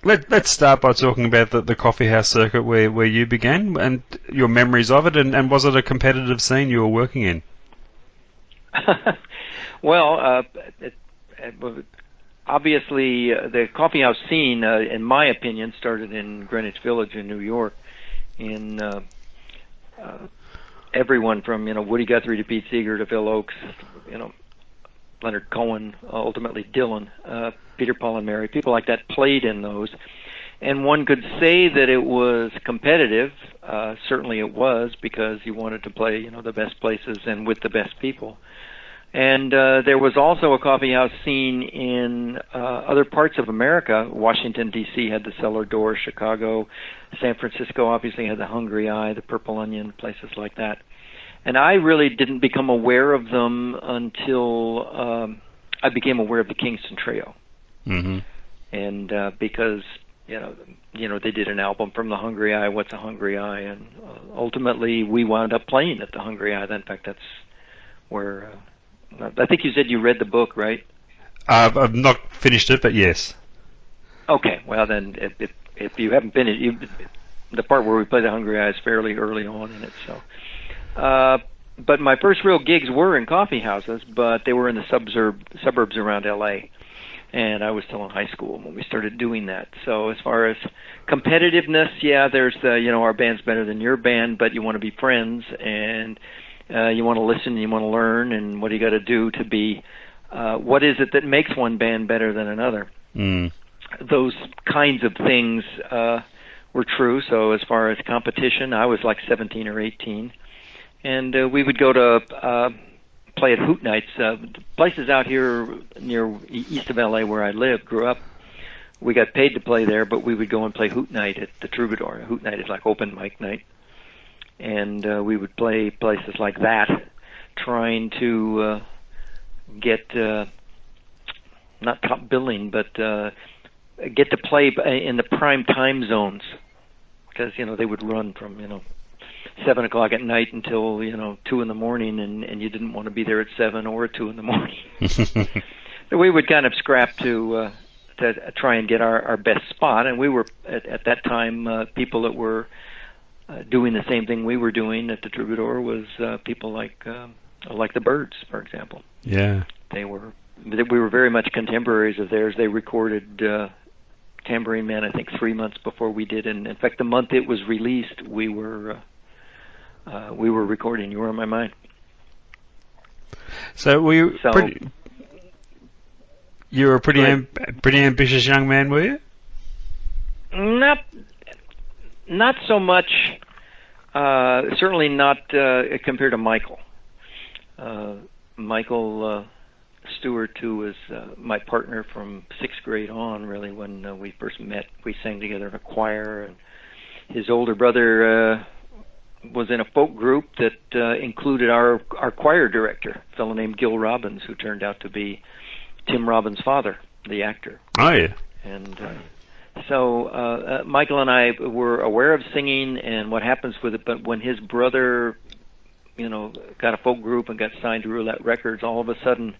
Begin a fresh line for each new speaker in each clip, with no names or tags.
Let's start by talking about the coffee house circuit where you began and your memories of it, and was it a competitive scene you were working in?
Well, obviously, the coffee house scene, in my opinion, started in Greenwich Village in New York. In everyone from Woody Guthrie to Pete Seeger to Phil Oakes, Leonard Cohen, ultimately Dylan, Peter, Paul, and Mary, people like that played in those. And one could say that it was competitive. Certainly it was, because you wanted to play, the best places and with the best people. And there was also a coffee house scene in other parts of America. Washington, D.C. had the Cellar Door, Chicago, San Francisco obviously had the Hungry Eye, the Purple Onion, places like that. And I really didn't become aware of them until I became aware of the Kingston Trio.
Mm-hmm.
And because, they did an album from the Hungry Eye, What's a Hungry Eye? And ultimately we wound up playing at the Hungry Eye. In fact, that's where... I think you said you read the book, right?
I've not finished it, but yes.
Okay, well then, if you haven't finished, the part where we play the Hungry Eye is fairly early on in it. So, but my first real gigs were in coffee houses, but they were in the suburbs around L.A., and I was still in high school when we started doing that. So as far as competitiveness, yeah, there's our band's better than your band, but you want to be friends, and you want to listen, you want to learn, and what do you got to do to be, what is it that makes one band better than another?
Mm.
Those kinds of things were true. So as far as competition, I was like 17 or 18, and we would go to play at Hoot Nights, places out here near east of L.A. where I grew up. We got paid to play there, but we would go and play Hoot Night at the Troubadour. Hoot Night is like open mic night. And we would play places like that, trying to get not top billing, but get to play in the prime time zones, because they would run from 7 o'clock at night until 2 in the morning, and you didn't want to be there at 7 or 2 in the morning. So we would kind of scrap to try and get our best spot, and we were at that time people that were doing the same thing we were doing at the Troubadour was people like the Byrds, for example.
Yeah.
We were very much contemporaries of theirs. They recorded Tambourine Man, I think, 3 months before we did, and in fact, the month it was released, we were recording You Were on My Mind.
So you were a pretty ambitious young man, were you?
Not so much, certainly not compared to Michael. Michael Stewart, who was my partner from 6th grade on, really, when we first met. We sang together in a choir, and his older brother was in a folk group that included our choir director, a fellow named Gil Robbins, who turned out to be Tim Robbins' father, the actor.
Oh, yeah.
And so Michael and I were aware of singing and what happens with it, but when his brother, got a folk group and got signed to Roulette Records, all of a sudden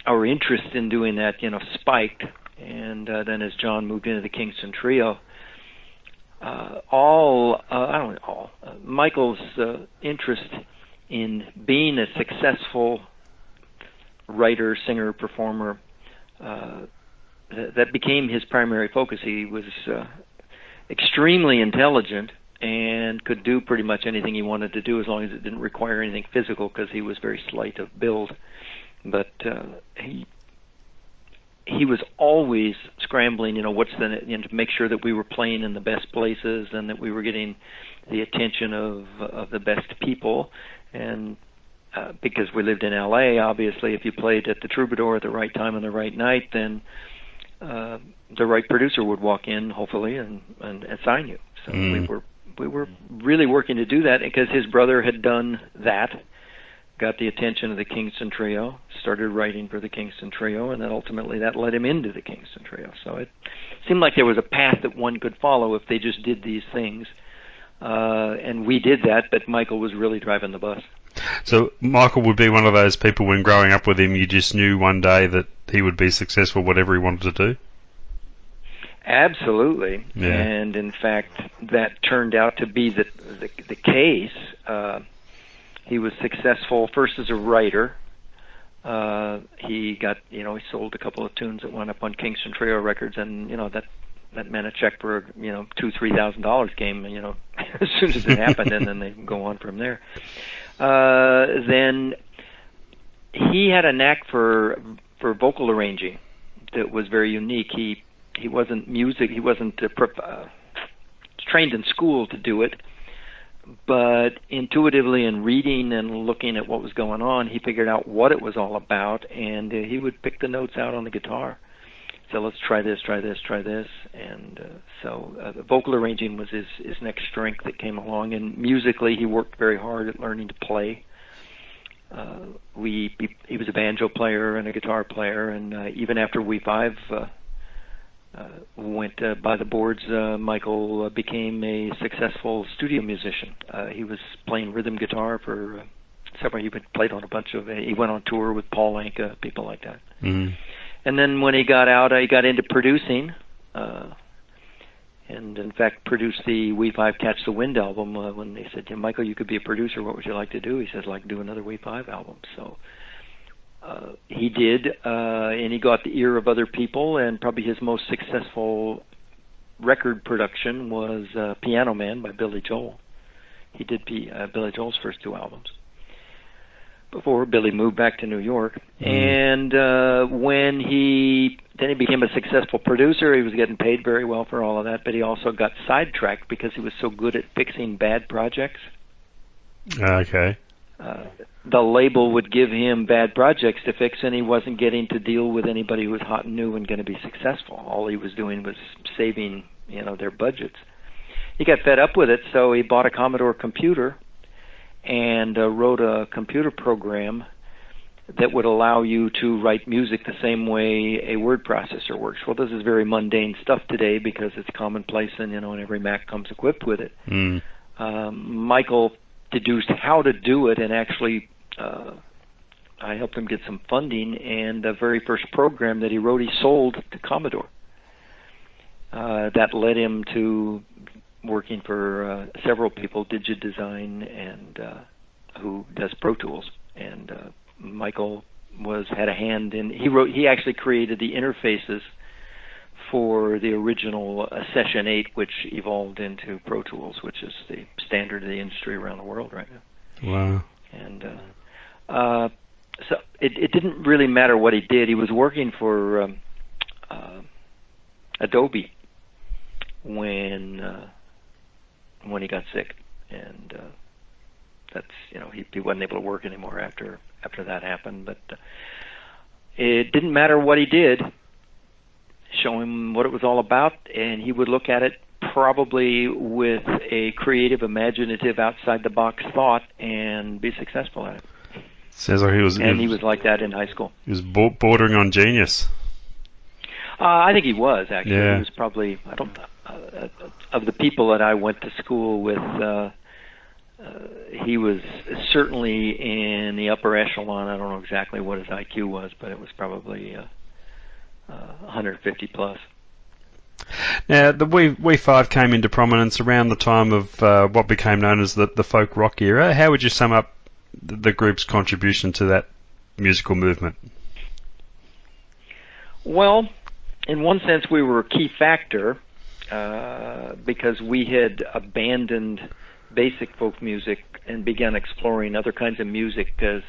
our interest in doing that, spiked. And then as John moved into the Kingston Trio, Michael's interest in being a successful writer, singer, performer, that became his primary focus. He was extremely intelligent and could do pretty much anything he wanted to do as long as it didn't require anything physical, because he was very slight of build. But he was always scrambling, to make sure that we were playing in the best places and that we were getting the attention of the best people. And because we lived in L.A., obviously, if you played at the Troubadour at the right time and the right night, then the right producer would walk in, hopefully, and sign you. So we were really working to do that, because his brother had done that, got the attention of the Kingston Trio, started writing for the Kingston Trio, and then ultimately that led him into the Kingston Trio. So it seemed like there was a path that one could follow if they just did these things. And we did that, but Michael was really driving the bus.
So Michael would be one of those people, when growing up with him, you just knew one day that he would be successful whatever he wanted to do?
Absolutely.
Yeah.
And in fact, that turned out to be the case. He was successful first as a writer. He got, he sold a couple of tunes that went up on Kingston Trio Records, and that meant a check for $2,000-$3,000 came, as soon as it happened, and then they go on from there. Then he had a knack for vocal arranging that was very unique. He wasn't trained in school to do it, but intuitively in reading and looking at what was going on, he figured out what it was all about, and he would pick the notes out on the guitar. So let's try this, and so the vocal arranging was his next strength that came along, and musically he worked very hard at learning to play. He was a banjo player and a guitar player, and even after We5 went by the boards, Michael became a successful studio musician. He was playing rhythm guitar for several. He played on a bunch of. He went on tour with Paul Anka, people like that.
Mm.
And then when he got out, he got into producing, and in fact produced the We5 Catch the Wind album. When they said, Michael, you could be a producer, what would you like to do? He says, I'd like to do another We5 album. So he did, and he got the ear of other people, and probably his most successful record production was Piano Man by Billy Joel. He did Billy Joel's first two albums before Billy moved back to New York. And when he became a successful producer, he was getting paid very well for all of that, but he also got sidetracked because he was so good at fixing bad projects.
Okay.
The label would give him bad projects to fix, and he wasn't getting to deal with anybody who was hot and new and going to be successful. All he was doing was saving, their budgets. He got fed up with it, so he bought a Commodore computer and wrote a computer program that would allow you to write music the same way a word processor works. Well, this is very mundane stuff today because it's commonplace, and and every Mac comes equipped with it. Michael deduced how to do it, and actually I helped him get some funding, and the very first program that he wrote, he sold to Commodore. That led him to working for several people, DigiDesign, and who does Pro Tools. And Michael had a hand in. He actually created the interfaces for the original Session 8, which evolved into Pro Tools, which is the standard of the industry around the world right now.
Wow.
And so it didn't really matter what he did. He was working for Adobe when he got sick, and that's he wasn't able to work anymore after that happened. But it didn't matter what he did. Show him what it was all about, and he would look at it probably with a creative, imaginative, outside-the-box thought and be successful at it.
Sounds like he was
like that in high school.
He was bordering on genius.
I think he was, actually.
Yeah.
He was probably, of the people that I went to school with, he was certainly in the upper echelon. I don't know exactly what his IQ was, but it was probably 150 plus.
Now, the We5 came into prominence around the time of what became known as the folk rock era. How would you sum up the group's contribution to that musical movement?
Well, in one sense, we were a key factor because we had abandoned basic folk music and began exploring other kinds of music because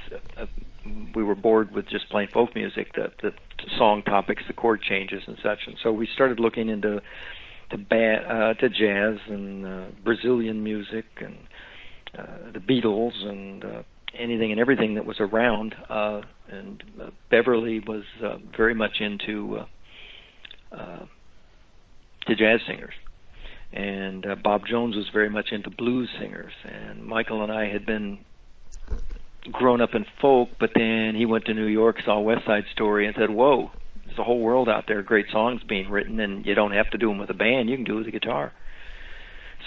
we were bored with just playing folk music, the song topics, the chord changes and such. And so we started looking into to jazz and Brazilian music and the Beatles and anything and everything that was around. And Beverly was very much into to jazz singers. And Bob Jones was very much into blues singers. And Michael and I had been grown up in folk, but then he went to New York, saw West Side Story, and said, whoa, there's a whole world out there, great songs being written, and you don't have to do them with a band, you can do it with a guitar.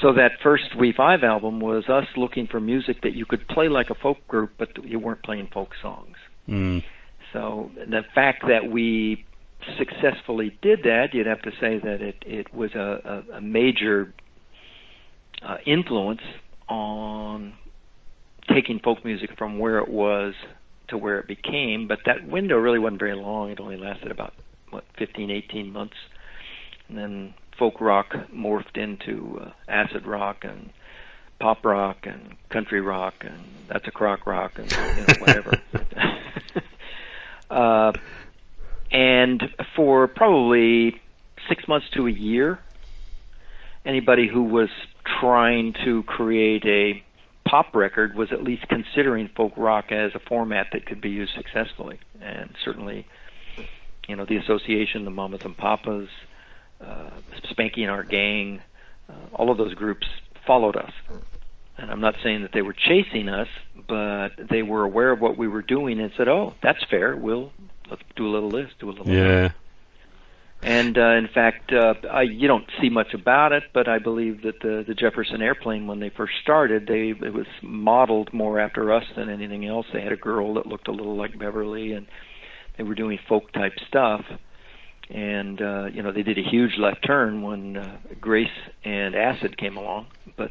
So that first We5 album was us looking for music that you could play like a folk group, but you weren't playing folk songs. So the fact that we successfully did that, you'd have to say that it was a major influence on taking folk music from where it was to where it became. But that window really wasn't very long. It only lasted about 15, 18 months, and then folk rock morphed into acid rock and pop rock and country rock, and that's a crock rock, and whatever. And for probably 6 months to a year, anybody who was trying to create a pop record was at least considering folk rock as a format that could be used successfully. And certainly, the Association, the Mamas and Papas, Spanky and Our Gang, all of those groups followed us. And I'm not saying that they were chasing us, but they were aware of what we were doing and said, "Oh, that's fair. Let's do a little this, do a little that." And in fact, you don't see much about it, but I believe that the Jefferson Airplane, when they first started, it was modeled more after us than anything else. They had a girl that looked a little like Beverly, and they were doing folk type stuff. And they did a huge left turn when Grace and Acid came along, but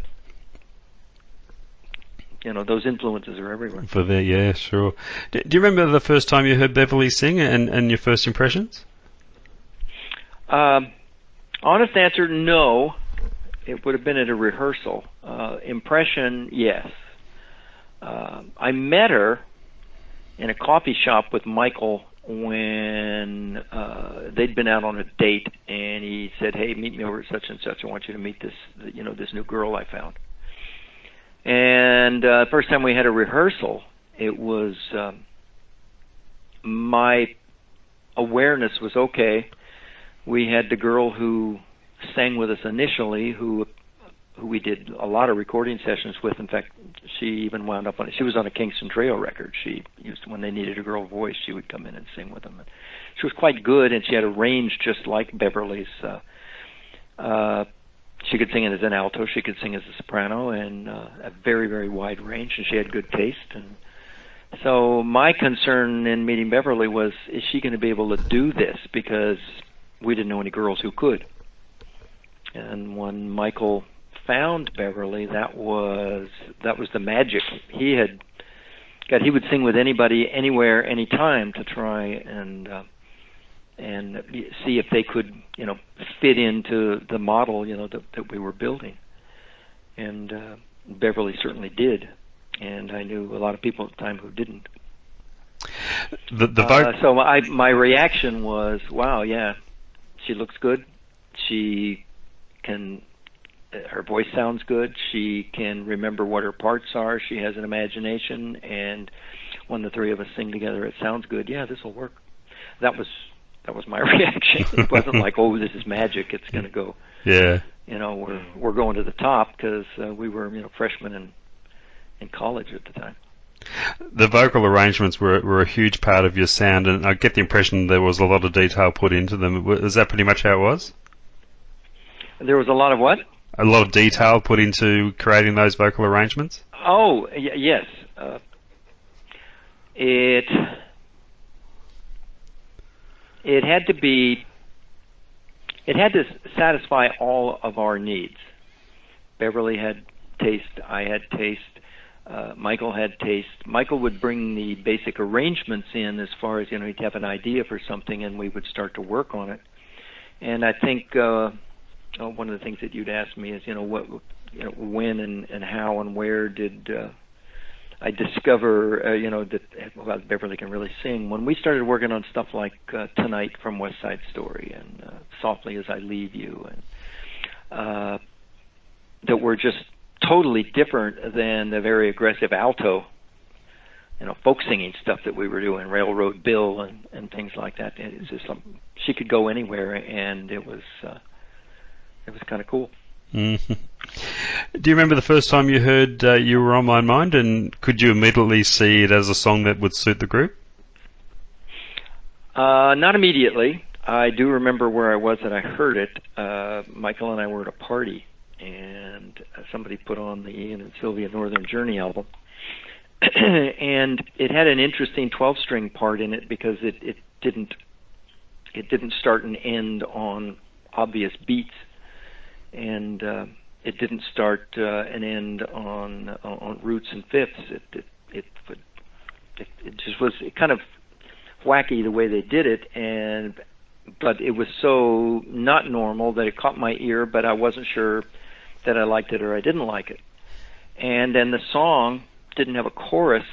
those influences are everywhere.
Yeah, sure. Do you remember the first time you heard Beverly sing and your first impressions?
Honest answer, no. It would have been at a rehearsal. Impression, yes. I met her in a coffee shop with Michael when they'd been out on a date, and he said, "Hey, meet me over at such and such. I want you to meet this new girl I found." And first time we had a rehearsal, it was my awareness was okay. We had the girl who sang with us initially, who we did a lot of recording sessions with. In fact, she even wound up she was on a Kingston Trio record. She used, when they needed a girl voice, she would come in and sing with them. And she was quite good, and she had a range just like Beverly's. She could sing as an alto, she could sing as a soprano, and a very, very wide range, and she had good taste. And so my concern in meeting Beverly was, is she going to be able to do this? Because we didn't know any girls who could. And when Michael found Beverly, that was the magic. He would sing with anybody, anywhere, anytime to try and see if they could, fit into the model, that we were building. And Beverly certainly did. And I knew a lot of people at the time who didn't. So my reaction was, wow, yeah, she looks good. Her voice sounds good. She can remember what her parts are. She has an imagination. And when the three of us sing together, it sounds good. Yeah, this will work. That was my reaction. It wasn't like, oh, this is magic. It's going to go.
Yeah.
We're going to the top, because we were freshmen in college at the time.
The vocal arrangements were a huge part of your sound, and I get the impression there was a lot of detail put into them. Is that pretty much how it was?
There was a lot of what?
A lot of detail put into creating those vocal arrangements?
Oh, yes. It had to satisfy all of our needs. Beverly had taste, I had taste, Michael had taste. Michael would bring the basic arrangements in as far as, he'd have an idea for something and we would start to work on it. And I think one of the things that you'd ask me is, when and how and where did I discover, that Beverly can really sing. When we started working on stuff like Tonight from West Side Story and Softly As I Leave You, and that were just totally different than the very aggressive alto, folk singing stuff that we were doing, Railroad Bill and things like that. It's just she could go anywhere, and it was kind of cool.
Mm-hmm. Do you remember the first time you heard You Were On My Mind, and could you immediately see it as a song that would suit the group?
Not immediately. I do remember where I was that I heard it. Michael and I were at a party, and somebody put on the Ian and Sylvia Northern Journey album. And it had an interesting 12-string part in it because it didn't it didn't start and end on obvious beats, and it didn't start and end on roots and fifths. It just was kind of wacky the way they did it, but it was so not normal that it caught my ear, but I wasn't sure that I liked it or I didn't like it. And then the song didn't have a chorus,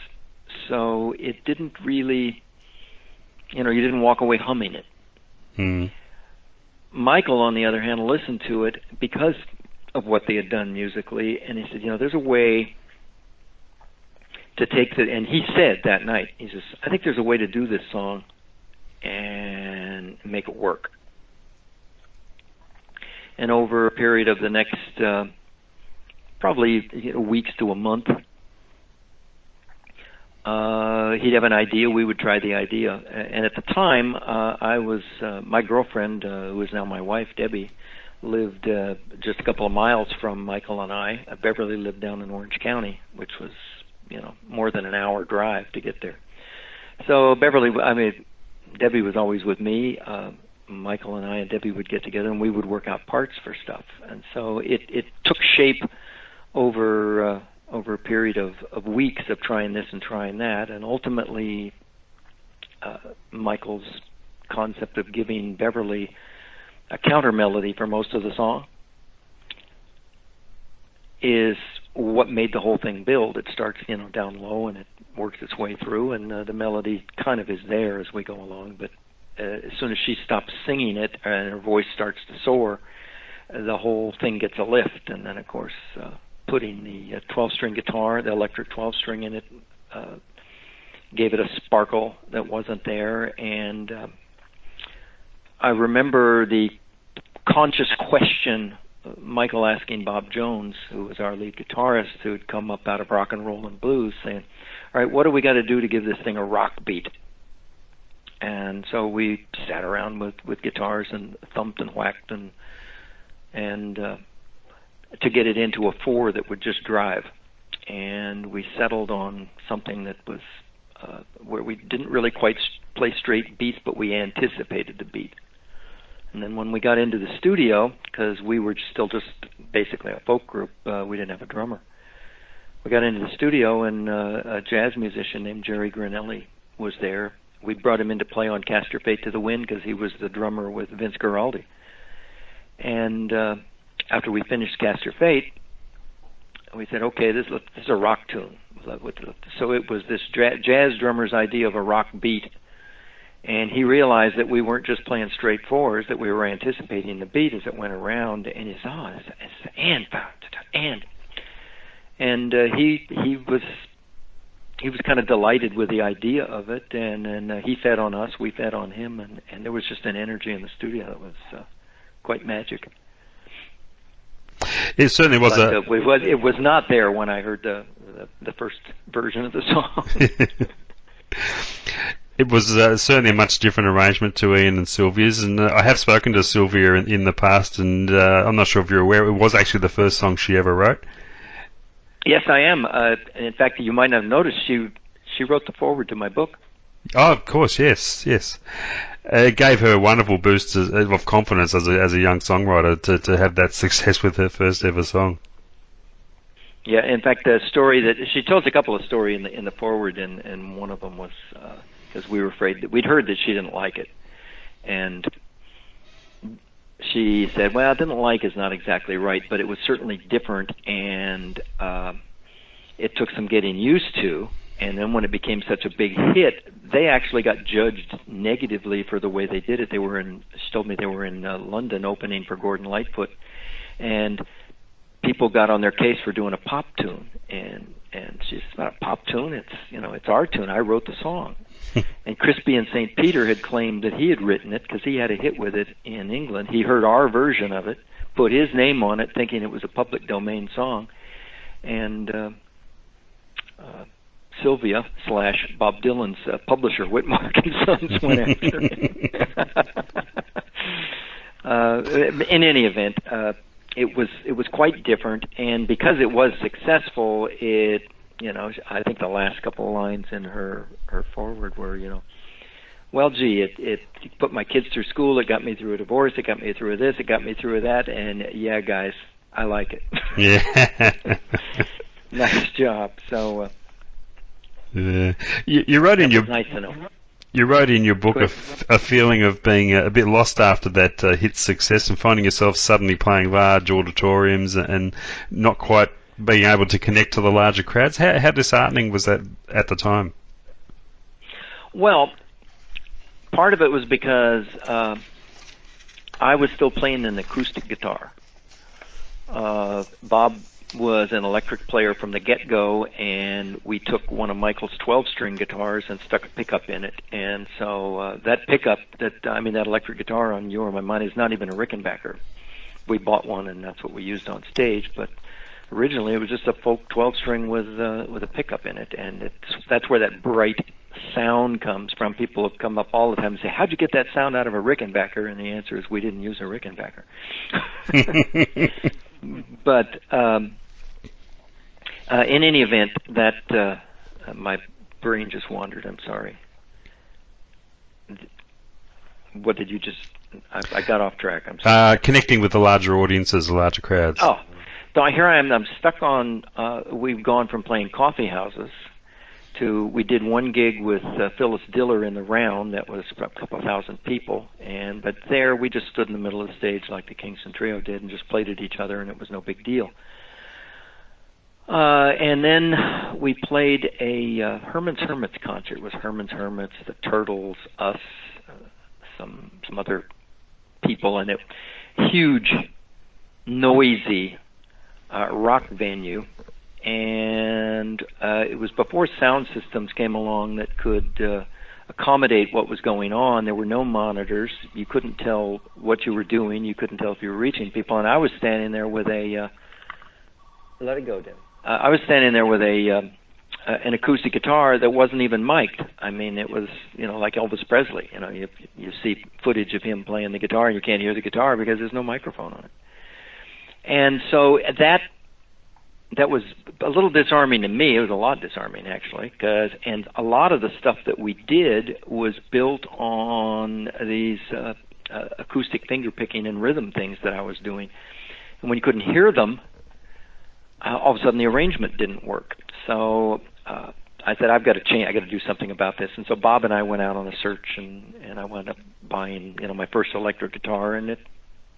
so it didn't really, you didn't walk away humming it.
Mm.
Michael, on the other hand, listened to it because of what they had done musically, and he said, there's a way to take and he said that night, he says, I think there's a way to do this song and make it work. And over a period of the next probably weeks to a month, he'd have an idea, we would try the idea. And at the time, I was, my girlfriend, who is now my wife, Debbie, lived just a couple of miles from Michael and I. Beverly lived down in Orange County, which was, more than an hour drive to get there. So Debbie was always with me. Michael and I and Debbie would get together and we would work out parts for stuff. And so it took shape over a period of weeks of trying this and trying that, and ultimately Michael's concept of giving Beverly a counter melody for most of the song is what made the whole thing build. It starts, down low and it works its way through, and the melody kind of is there as we go along, but as soon as she stops singing it and her voice starts to soar, the whole thing gets a lift. And then, of course, putting the 12-string guitar, the electric 12-string in it, gave it a sparkle that wasn't there. And I remember the conscious question, Michael asking Bob Jones, who was our lead guitarist, who had come up out of rock and roll and blues, saying, all right, what do we got to do to give this thing a rock beat? And so we sat around with guitars and thumped and whacked and to get it into a 4 that would just drive. And we settled on something that was where we didn't really quite play straight beats, but we anticipated the beat. And then when we got into the studio, because we were still just basically a folk group, we didn't have a drummer. We got into the studio, and a jazz musician named Jerry Granelli was there. We brought him in to play on Cast Your Fate to the Wind because he was the drummer with Vince Guaraldi. And after we finished Cast Your Fate, we said, okay, this is a rock tune. So it was this jazz drummer's idea of a rock beat. And he realized that we weren't just playing straight 4s, that we were anticipating the beat as it went around. And he said, it's and he was kind of delighted with the idea of it, and he fed on us, we fed on him, and there was just an energy in the studio that was quite magic.
It certainly was.
It was not there when I heard the first version of the song.
It was certainly a much different arrangement to Ian and Sylvia's, and I have spoken to Sylvia in the past, and I'm not sure if you're aware, it was actually the first song she ever wrote.
Yes, I am. In fact, you might have noticed she wrote the foreword to my book.
Oh, of course, yes. It gave her a wonderful boost of confidence as a young songwriter to have that success with her first ever song.
Yeah, in fact, the story that she tells a couple of stories in the foreword, and one of them was because we were afraid that we'd heard that she didn't like it, and she said, well, didn't like is not exactly right, but it was certainly different, and it took some getting used to. And then when it became such a big hit, they actually got judged negatively for the way they did it. She told me they were in London opening for Gordon Lightfoot, and people got on their case for doing a pop tune. And she said, it's not a pop tune, it's our tune. I wrote the song. And Crispy and St. Peter had claimed that he had written it because he had a hit with it in England. He heard our version of it, put his name on it, thinking it was a public domain song. And Sylvia / Bob Dylan's publisher, Whitmark and Sons, went after him. In any event, it was quite different, and because it was successful, I think the last couple of lines in her foreword were, well, gee, it put my kids through school. It got me through a divorce. It got me through this. It got me through that. And yeah, guys, I like it.
Yeah.
Nice job. So
you wrote in your
nice to know.
You wrote in your book a feeling of being a bit lost after that hit success and finding yourself suddenly playing large auditoriums and not quite being able to connect to the larger crowds. How disheartening was that at the time?
Well, part of it was because I was still playing an acoustic guitar. Bob was an electric player from the get-go, and we took one of Michael's 12-string guitars and stuck a pickup in it. And so that pickup, that electric guitar on You Are My Money is not even a Rickenbacker. We bought one, and that's what we used on stage. But originally, it was just a folk 12-string with a pickup in it, and that's where that bright sound comes from. People have come up all the time and say, "How'd you get that sound out of a Rickenbacker?" And the answer is, we didn't use a Rickenbacker. But in any event, that my brain just wandered. I'm sorry. What did you just? I got off track. I'm sorry.
Connecting with the larger audiences, the larger crowds.
Oh, so here I am. I'm stuck on. We've gone from playing coffee houses to we did one gig with Phyllis Diller in the Round. That was a couple of thousand people, but there we just stood in the middle of the stage like the Kingston Trio did and just played at each other, and it was no big deal. And then we played a Herman's Hermits concert. It was Herman's Hermits, the Turtles, us, some other people, and it huge, noisy rock venue. And it was before sound systems came along that could accommodate what was going on. There were no monitors. You couldn't tell what you were doing. You couldn't tell if you were reaching people. And I was standing there with a let it go, Tim. I was standing there with an acoustic guitar that wasn't even mic'd. I mean, it was like Elvis Presley. You see footage of him playing the guitar and you can't hear the guitar because there's no microphone on it. And so that was a little disarming to me. It was a lot disarming, actually, and a lot of the stuff that we did was built on these acoustic finger picking and rhythm things that I was doing. And when you couldn't hear them, all of a sudden the arrangement didn't work. So I said, I've got to change. I got to do something about this. And so Bob and I went out on a search, and I wound up buying my first electric guitar, and it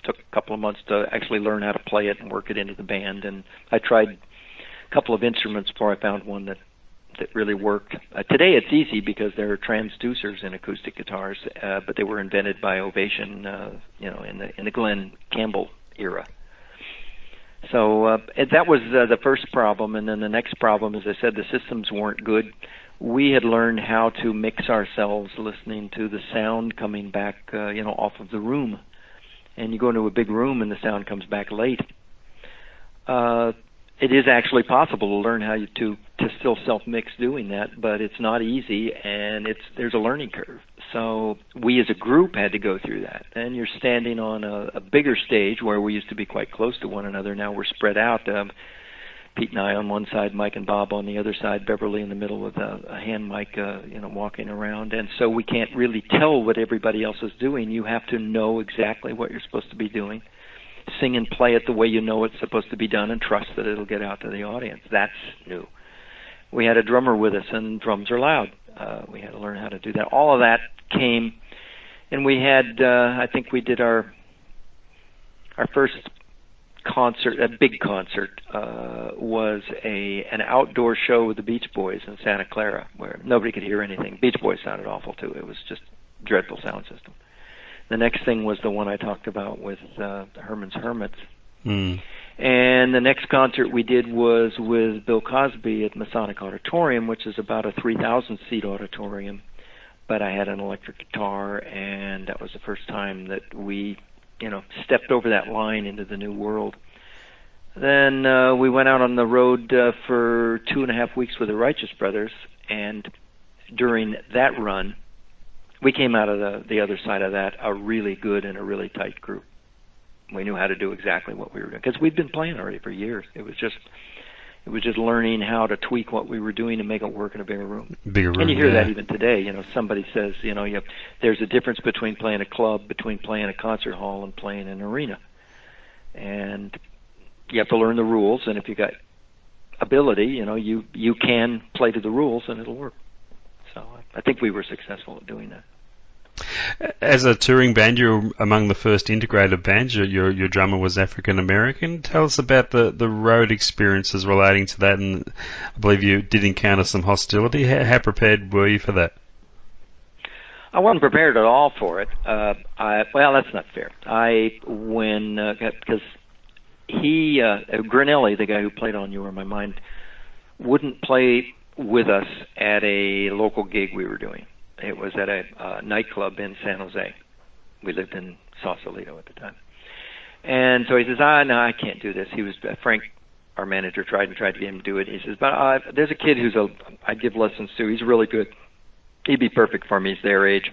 took a couple of months to actually learn how to play it and work it into the band. And I tried a couple of instruments before I found one that really worked. Today it's easy because there are transducers in acoustic guitars, but they were invented by Ovation, in the Glenn Campbell era. So that was the first problem, and then the next problem, as I said, the systems weren't good. We had learned how to mix ourselves listening to the sound coming back, off of the room. And you go into a big room and the sound comes back late. It is actually possible to learn how to still self-mix doing that, but it's not easy, and there's a learning curve. So we as a group had to go through that. And you're standing on a bigger stage where we used to be quite close to one another. Now we're spread out. Pete and I on one side, Mike and Bob on the other side, Beverly in the middle with a hand mic, walking around. And so we can't really tell what everybody else is doing. You have to know exactly what you're supposed to be doing. Sing and play it the way you know it's supposed to be done, and trust that it'll get out to the audience. That's new. We had a drummer with us, and drums are loud. We had to learn how to do that. All of that came, and we had, I think we did our first concert, a big concert, was an outdoor show with the Beach Boys in Santa Clara, where nobody could hear anything. Beach Boys sounded awful, too. It was just a dreadful sound system. The next thing was the one I talked about with Herman's Hermits. Mm. And the next concert we did was with Bill Cosby at Masonic Auditorium, which is about a 3,000-seat auditorium. But I had an electric guitar, and that was the first time that we, stepped over that line into the new world. Then we went out on the road for 2.5 weeks with the Righteous Brothers, and during that run, we came out of the other side of that a really good and a really tight group. We knew how to do exactly what we were doing because we'd been playing already for years. It was just, It was just learning how to tweak what we were doing to make it work in a bigger room.
Bigger room,
and you hear
yeah.
that even today. You know, somebody says, you know, there's a difference between playing a club, between playing a concert hall, and playing an arena. And you have to learn the rules. And if you got ability, you know, you can play to the rules, and it'll work. So I think we were successful at doing that.
As a touring band, you were among the first integrated bands. Your drummer was African American. Tell us about the road experiences relating to that, and I believe you did encounter some hostility. How prepared were you for that?
I wasn't prepared at all for it. Well, that's not fair. Because Grinelli, the guy who played on You Are My Mind, wouldn't play with us at a local gig we were doing. It was at a nightclub in San Jose. We lived in Sausalito at the time. And so he says, no, I can't do this. He was Frank, our manager, tried to get him to do it. He says, but there's a kid I give lessons to. He's really good. He'd be perfect for me. He's their age.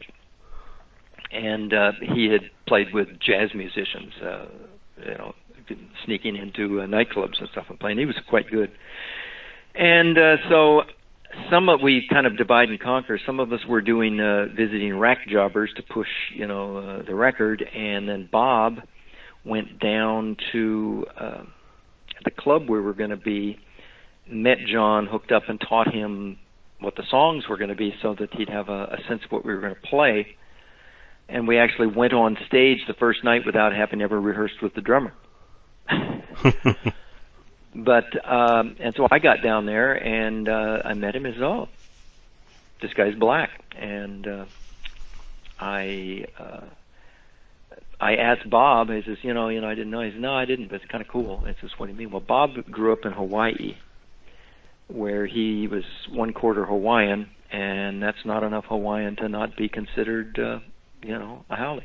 And he had played with jazz musicians, you know, sneaking into nightclubs and stuff and playing. He was quite good. And so we kind of divide and conquer. Some of us were doing visiting rack jobbers to push, you know, the record, and then Bob went down to the club where we were going to be, met John, hooked up, and taught him what the songs were going to be so that he'd have a sense of what we were going to play. And we actually went on stage the first night without having ever rehearsed with the drummer. But and so I got down there and I met him. As this guy's black, and I asked Bob. He says, you know, I didn't know. He says, no, I didn't, but it's kind of cool. I says, what do you mean? Well, Bob grew up in Hawaii, where he was 1/4 Hawaiian, and that's not enough Hawaiian to not be considered, you know, a haole.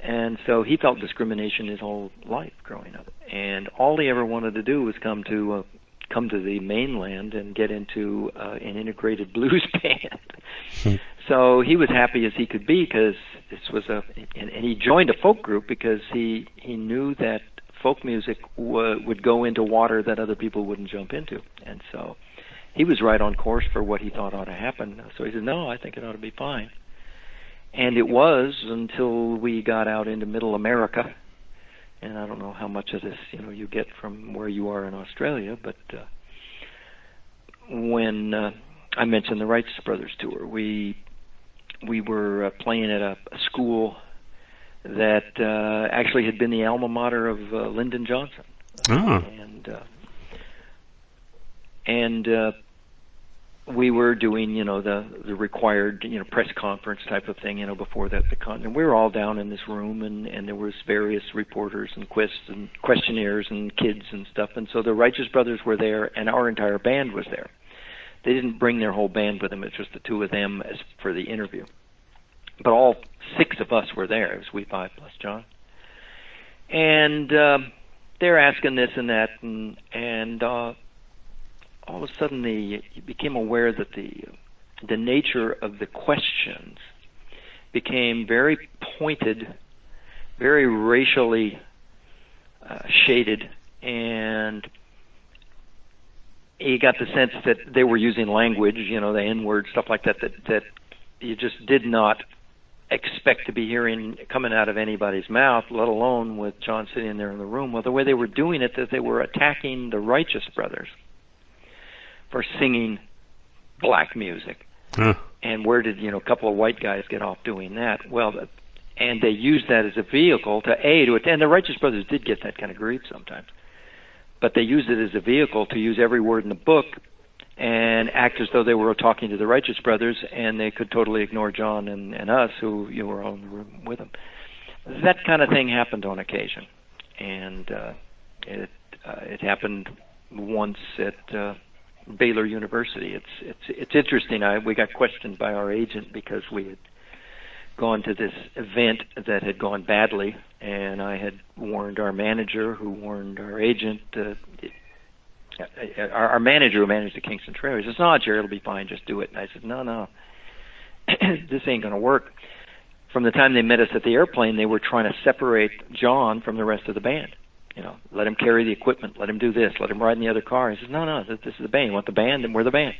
And so he felt discrimination his whole life growing up, and all he ever wanted to do was come to the mainland and get into an integrated blues band. So he was happy as he could be, because this was and he joined a folk group because he knew that folk music would go into water that other people wouldn't jump into, and so he was right on course for what he thought ought to happen. So he said, no, I think it ought to be fine. And it was, until we got out into Middle America. And I don't know how much of this, you know, you get from where you are in Australia, but when I mentioned the Wright Brothers tour, we were playing at a school that actually had been the alma mater of Lyndon Johnson.
Oh.
And we were doing, you know, the required, you know, press conference type of thing, you know, before that and we were all down in this room, and there was various reporters and quizzes and questionnaires and kids and stuff, and so the Righteous Brothers were there, and our entire band was there. They didn't bring their whole band with them; it's just the two of them for the interview. But all 6 of us were there. It was we 5 plus John, and they're asking this and that, and all of a sudden you became aware that the nature of the questions became very pointed, very racially shaded, and you got the sense that they were using language, you know, the N-word, stuff like that you just did not expect to be hearing coming out of anybody's mouth, let alone with John sitting there in the room. Well, the way they were doing it, that they were attacking the Righteous Brothers for singing black music. And where did, you know, a couple of white guys get off doing that? Well, and they used that as a vehicle to and the Righteous Brothers did get that kind of grief sometimes, but they used it as a vehicle to use every word in the book and act as though they were talking to the Righteous Brothers, and they could totally ignore John and us, who, you were all in the room with them. That kind of thing happened on occasion, and it happened once at Baylor University. It's interesting. We got questioned by our agent because we had gone to this event that had gone badly, and I had warned our manager, who warned our agent. Our manager, who managed the Kingston Trail, he says, "No, Jerry, it'll be fine. Just do it." And I said, "No, this ain't going to work." From the time they met us at the airplane, they were trying to separate John from the rest of the band. let him carry the equipment, let him do this, let him ride in the other car. He says, no, this is the band. You want the band? Then we're the band.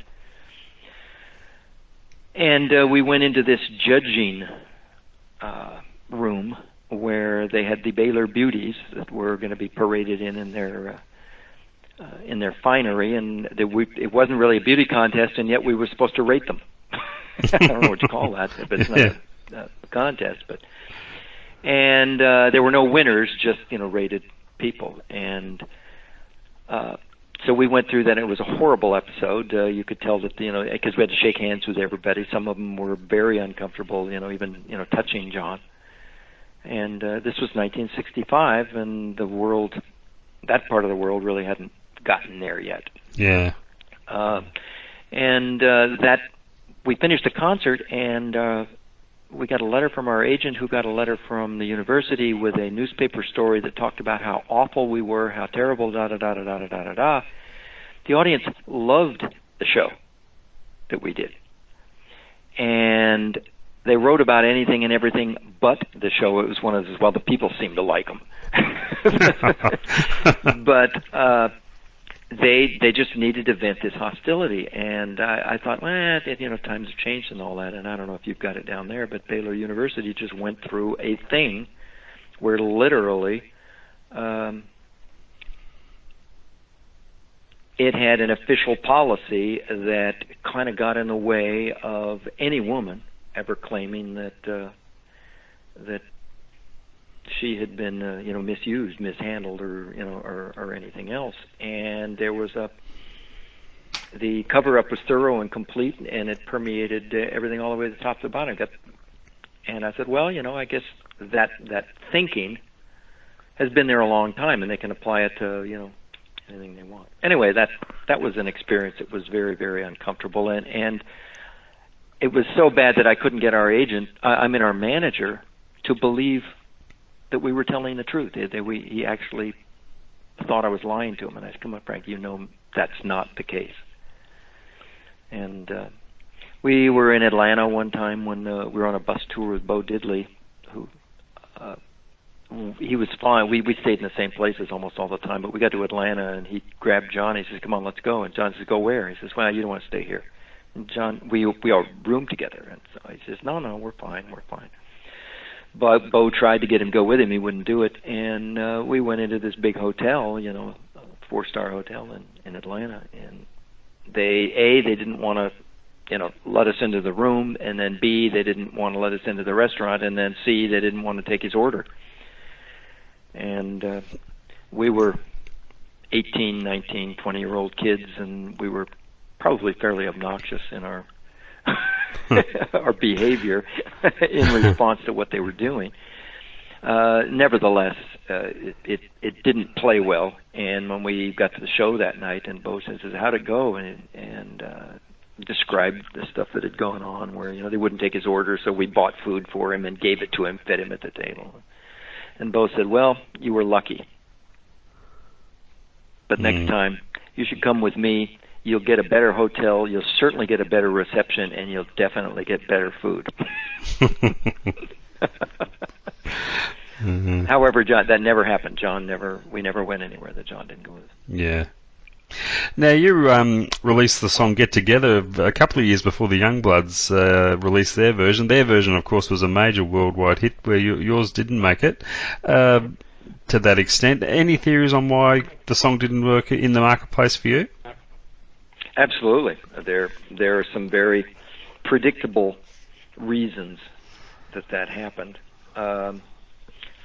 And we went into this judging room where they had the Baylor beauties that were going to be paraded in their finery, and it wasn't really a beauty contest, and yet we were supposed to rate them. I don't know what you call that, but it's not a contest. And there were no winners, just rated people, and so we went through that. It was a horrible episode. You could tell that because we had to shake hands with everybody. Some of them were very uncomfortable, even touching John. And this was 1965, and that part of the world really hadn't gotten there yet.
Yeah.
And that we finished the concert, and we got a letter from our agent, who got a letter from the university with a newspaper story that talked about how awful we were, how terrible, da-da-da-da-da-da-da-da. The audience loved the show that we did. And they wrote about anything and everything but the show. It was one of those, well, the people seemed to like them. But they just needed to vent this hostility. And I thought, times have changed and all that. And I don't know if you've got it down there, but Baylor University just went through a thing where literally it had an official policy that kind of got in the way of any woman ever claiming that she had been misused, mishandled, or anything else. And there was the cover-up was thorough and complete, and it permeated everything all the way to the top to the bottom. And I said, well, I guess that thinking has been there a long time, and they can apply it to anything they want. Anyway, that was an experience that was very, very uncomfortable, and it was so bad that I couldn't get our our manager, to believe that we were telling the truth. He actually thought I was lying to him, and I said, "Come on, Frank, that's not the case." And we were in Atlanta one time when we were on a bus tour with Bo Diddley, who he was fine. We stayed in the same places almost all the time, but we got to Atlanta, and he grabbed John. He says, "Come on, let's go." And John says, "Go where?" He says, "Well, you don't want to stay here." And John, we all roomed together, and so he says, "No, we're fine. But Bo tried to get him to go with him. He wouldn't do it, and we went into this big hotel, a 4-star hotel in Atlanta, and they didn't want to, let us into the room, and then B, they didn't want to let us into the restaurant, and then C, they didn't want to take his order. And we were 18, 19, 20-year-old kids, and we were probably fairly obnoxious in our our behavior in response to what they were doing. Nevertheless, it didn't play well. And when we got to the show that night, and Bo says, "How'd it go?" and described the stuff that had gone on, where they wouldn't take his order, so we bought food for him and gave it to him, fed him at the table. And Bo said, "Well, you were lucky, but next time you should come with me. You'll get a better hotel, you'll certainly get a better reception, and you'll definitely get better food."
Mm-hmm.
However, John, that never happened. We never went anywhere that John didn't go with.
Yeah. Now, you released the song "Get Together" a couple of years before the Youngbloods released their version. Their version, of course, was a major worldwide hit, where yours didn't make it to that extent. Any theories on why the song didn't work in the marketplace for you?
Absolutely. There are some very predictable reasons that happened.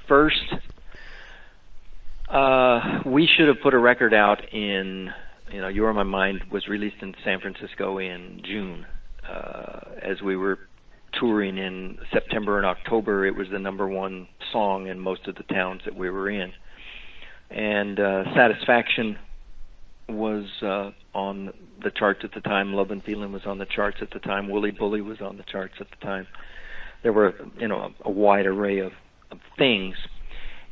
First, we should have put a record out in, "You Are My Mind" was released in San Francisco in June. As we were touring in September and October, it was the #1 song in most of the towns that we were in. And Satisfaction was on the charts at the time. Love and Feeling was on the charts at the time. Wooly Bully was on the charts at the time. There were, a wide array of things.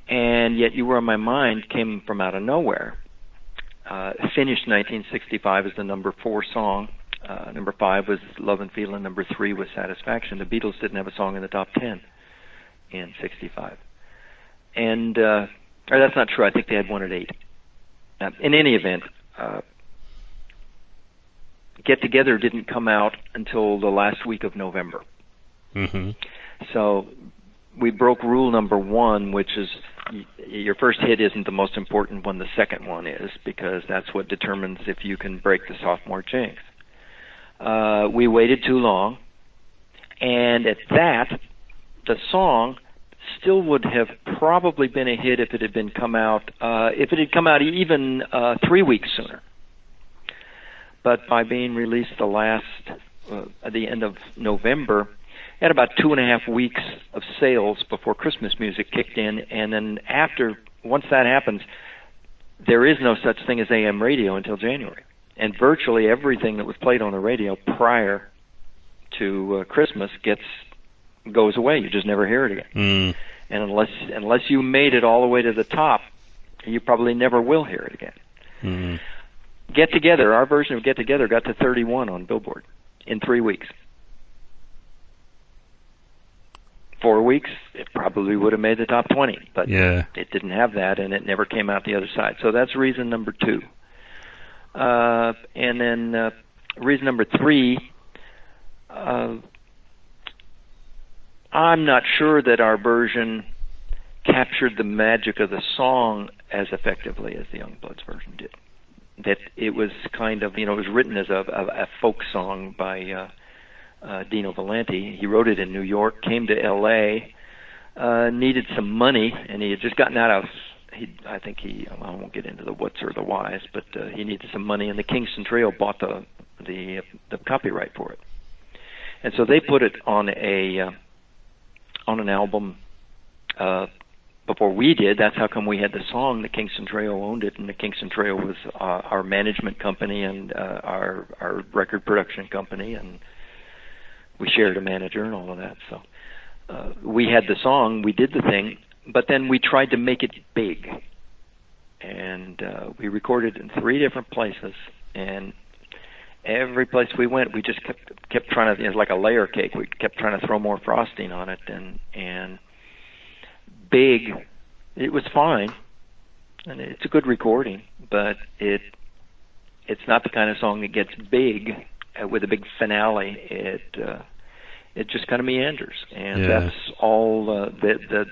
And yet You Were On My Mind came from out of nowhere. Finished 1965 as the #4 song. #5 was Love and Feeling. #3 was Satisfaction. The Beatles didn't have a song in the top 10 in '65. And Or that's not true. I think they had one at 8. In any event, Get Together didn't come out until the last week of November.
Mm-hmm.
So we broke rule number 1, which is your first hit isn't the most important one, the second one is, because that's what determines if you can break the sophomore jinx. We waited too long, and at that, the song still would have probably been a hit if it had come out even 3 weeks sooner. But by being released at the end of November, it had about 2.5 weeks of sales before Christmas music kicked in, and then once that happens, there is no such thing as AM radio until January. And virtually everything that was played on the radio prior to Christmas goes away. You just never hear it again.
Mm.
And unless you made it all the way to the top, you probably never will hear it again.
Mm.
Get Together, our version of Get Together, got to 31 on Billboard in 3 weeks. 4 weeks, it probably would have made the top 20, but it didn't have that, and it never came out the other side. So that's reason number 2. And then reason number 3, I'm not sure that our version captured the magic of the song as effectively as the Youngbloods version did. That it was kind of, it was written as a folk song by Dino Valenti. He wrote it in New York, came to L.A., needed some money, and he had just gotten out of, I won't get into the what's or the whys, but he needed some money, and the Kingston Trio bought the copyright for it. And so they put it on an album before we did. That's how come we had the song. The Kingston Trio owned it, and the Kingston Trio was our management company and our record production company, and we shared a manager and all of that. So we had the song, we did the thing, but then we tried to make it big. And we recorded in 3 different places, and every place we went, we just kept trying to, it was like a layer cake. We kept trying to throw more frosting on it, and big, it was fine, and it's a good recording, but it's not the kind of song that gets big with a big finale. It just kind of meanders, and that's all the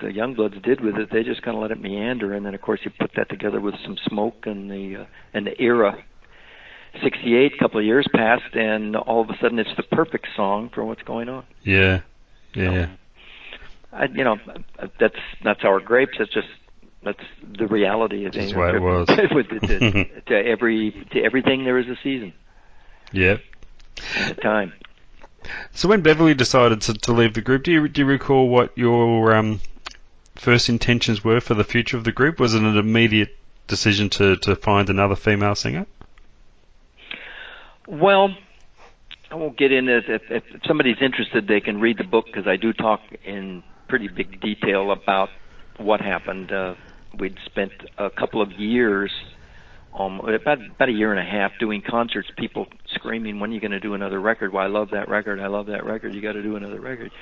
Youngbloods did with it. They just kind of let it meander, and then of course you put that together with some smoke and the era. 68, a couple of years passed, and all of a sudden it's the perfect song for what's going on.
Yeah.
That's our grapes. That's the reality of
things. That's why it was.
to everything there is a season.
Yep.
And a time.
So when Beverly decided to leave the group, do you recall what your first intentions were for the future of the group? Was it an immediate decision to find another female singer?
Well, I won't get into it. If somebody's interested, they can read the book, because I do talk in pretty big detail about what happened. We'd spent a couple of years, about a year and a half, doing concerts, people screaming, "When are you going to do another record? Well, I love that record. I love that record. You got to do another record."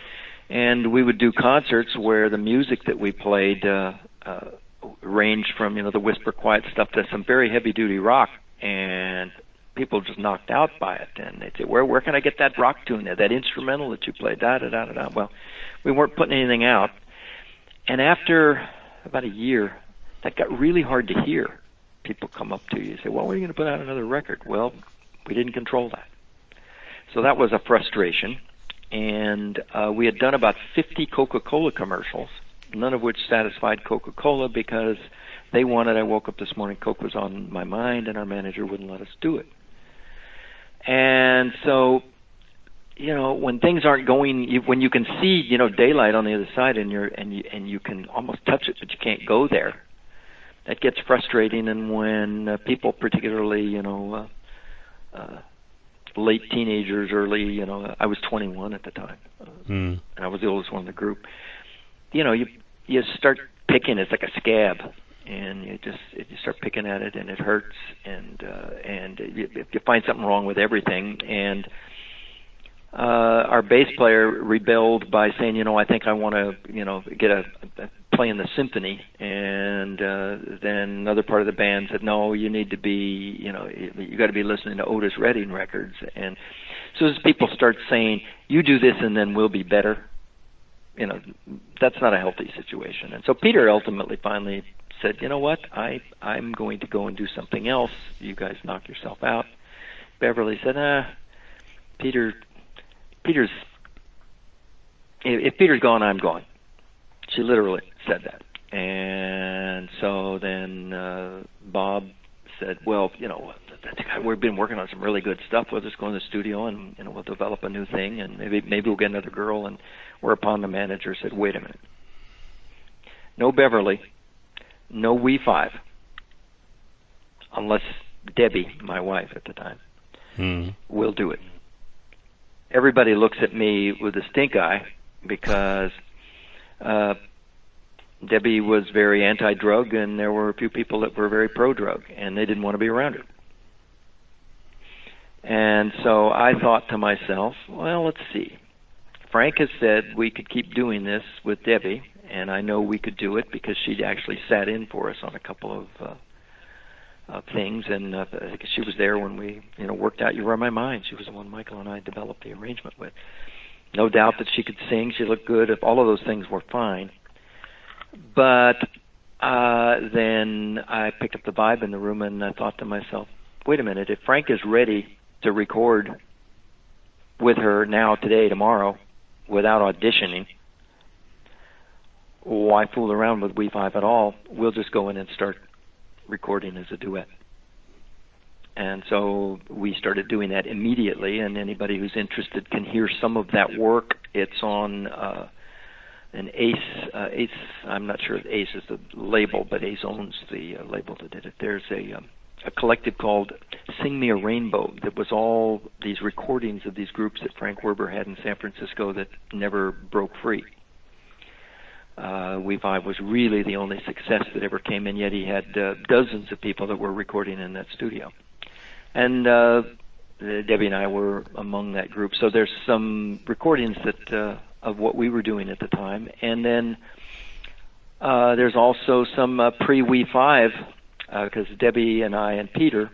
And we would do concerts where the music that we played ranged from, the whisper quiet stuff to some very heavy-duty rock, and people just knocked out by it, and they'd say, where can I get that rock tune there, that instrumental that you played, da-da-da-da-da. Well, we weren't putting anything out, and after about a year, that got really hard to hear. People come up to you and say, well, when are you going to put out another record? Well, we didn't control that. So that was a frustration, and we had done about 50 Coca-Cola commercials, none of which satisfied Coca-Cola, because they wanted, I woke up this morning, Coke was on my mind, and our manager wouldn't let us do it. And so, when things aren't going, when you can see, daylight on the other side, and you can almost touch it, but you can't go there, that gets frustrating. And when people, particularly, late teenagers, early, I was 21 at the time, and I was the oldest one in the group. You start picking. It's like a scab. And you start picking at it, and it hurts, and you find something wrong with everything. And our bass player rebelled by saying, I think I want to, get playing the symphony, and then another part of the band said, no, you need to be, you got to be listening to Otis Redding records. And so as people start saying, you do this and then we'll be better, that's not a healthy situation. And so Peter ultimately finally said, you know what, I'm going to go and do something else. You guys knock yourself out. Beverly said, if Peter's gone, I'm gone. She literally said that. And so then Bob said, well, we've been working on some really good stuff. We'll just go in the studio and we'll develop a new thing, and maybe we'll get another girl. And whereupon the manager said, wait a minute. No Beverly, no We Five, unless Debbie, my wife at the time, will do it. Everybody looks at me with a stink eye because Debbie was very anti-drug, and there were a few people that were very pro-drug, and they didn't want to be around her. And so I thought to myself, well, let's see. Frank has said we could keep doing this with Debbie, and I know we could do it because she'd actually sat in for us on a couple of things, and she was there when we worked out You Were on My Mind. She was the one Michael and I developed the arrangement with. No doubt that she could sing, she looked good, if all of those things were fine. But then I picked up the vibe in the room, and I thought to myself, wait a minute, if Frank is ready to record with her now, today, tomorrow, without auditioning, why fool around with We Five at all? We'll just go in and start recording as a duet. And so we started doing that immediately, and anybody who's interested can hear some of that work. It's on an Ace, I'm not sure if Ace is the label, but Ace owns the label that did it. There's a collective called Sing Me a Rainbow that was all these recordings of these groups that Frank Werber had in San Francisco that never broke free. We Five was really the only success that ever came in, yet he had dozens of people that were recording in that studio. And Debbie and I were among that group. So there's some recordings that of what we were doing at the time. And then there's also some pre-We Five, because Debbie and I and Peter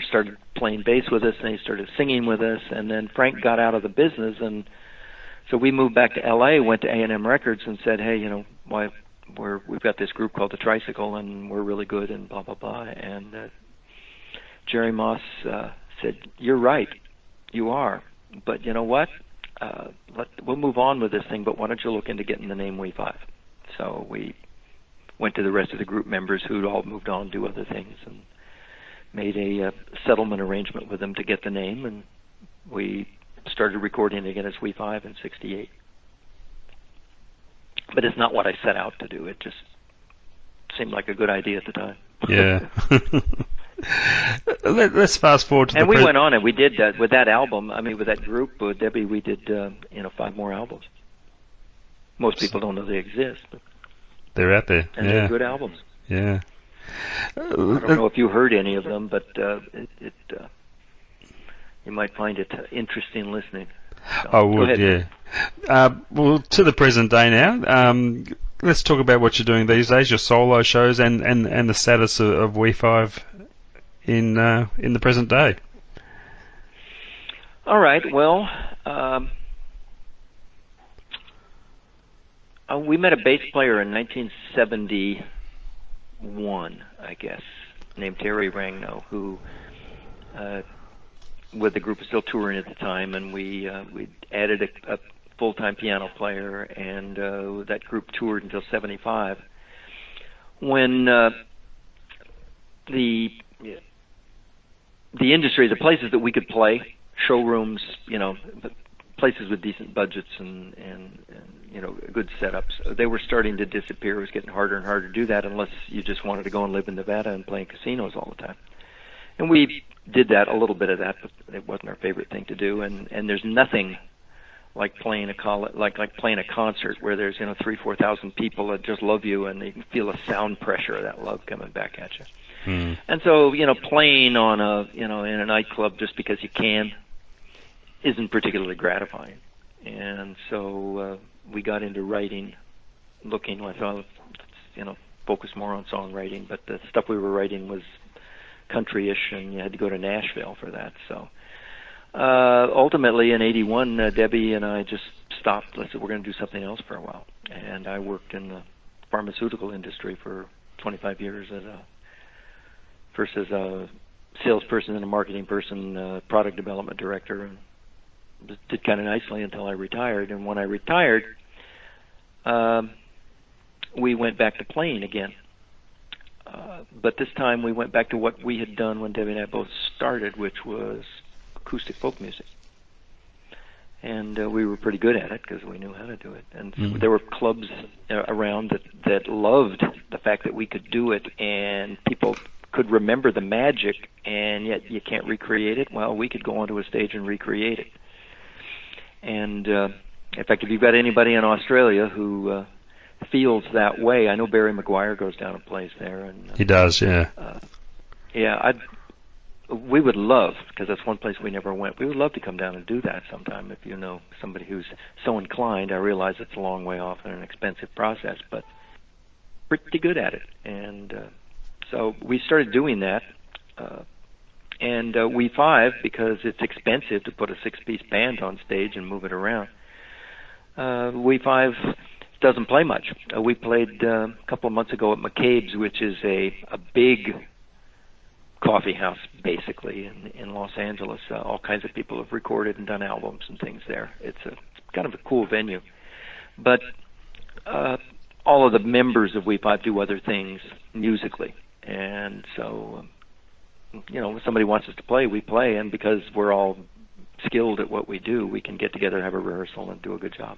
started playing bass with us, and he started singing with us, and then Frank got out of the business, and so we moved back to L.A., went to A&M Records, and said, hey, we've got this group called The Tricycle, and we're really good, and blah, blah, blah. And Jerry Moss said, you're right, you are, but you know what? We'll move on with this thing, but why don't you look into getting the name We Five? So we went to the rest of the group members who'd all moved on to do other things and made a settlement arrangement with them to get the name, and we started recording again as We Five in '68. But it's not what I set out to do. It just seemed like a good idea at the time.
Yeah. Let's fast forward to
and we went on and we did that with that album. I mean, with that group, with Debbie, we did 5 more albums. Most people don't know they exist, but
they're out there.
And they're good albums.
Yeah.
I don't know if you heard any of them, but you might find it interesting listening. So,
I would, yeah. Well, to the present day now. Let's talk about what you're doing these days, your solo shows, and the status of We Five in the present day.
All right. Well, we met a bass player in 1971, I guess, named Terry Rangno, who, with the group, was still touring at the time, and we added a full-time piano player, and that group toured until '75. When the industry, the places that we could play, showrooms, places with decent budgets and good setups, they were starting to disappear. It was getting harder and harder to do that unless you just wanted to go and live in Nevada and play in casinos all the time. And we did that, a little bit of that, but it wasn't our favorite thing to do. And there's nothing like playing playing a concert where there's 3,000-4,000 people that just love you, and you can feel a sound pressure of that love coming back at you. And so playing on in a nightclub just because you can isn't particularly gratifying. And so we got into writing looking. I thought, let's focus more on songwriting. But the stuff we were writing was country-ish, and you had to go to Nashville for that. So ultimately, in '81, Debbie and I just stopped. Let's say we're going to do something else for a while. And I worked in the pharmaceutical industry for 25 years first as a salesperson and a marketing person, product development director, and did kind of nicely until I retired. And when I retired, we went back to playing again. But this time we went back to what we had done when Debbie and I both started, which was acoustic folk music. And we were pretty good at it because we knew how to do it. And there were clubs around that loved the fact that we could do it, and people could remember the magic, and yet you can't recreate it. Well, we could go onto a stage and recreate it. And in fact, if you've got anybody in Australia who feels that way, I know Barry McGuire goes down and plays there. And
he does, yeah.
We would love, because that's one place we never went, we would love to come down and do that sometime if you know somebody who's so inclined. I realize it's a long way off and an expensive process, but pretty good at it. And so we started doing that. And We5, because it's expensive to put a six-piece band on stage and move it around, We5 doesn't play much. We played a couple of months ago at McCabe's, which is a big coffee house, basically, in Los Angeles. All kinds of people have recorded and done albums and things there. It's kind of a cool venue. But all of the members of We5 do other things musically. And so, when somebody wants us to play, we play. And because we're all skilled at what we do, we can get together, have a rehearsal, and do a good job.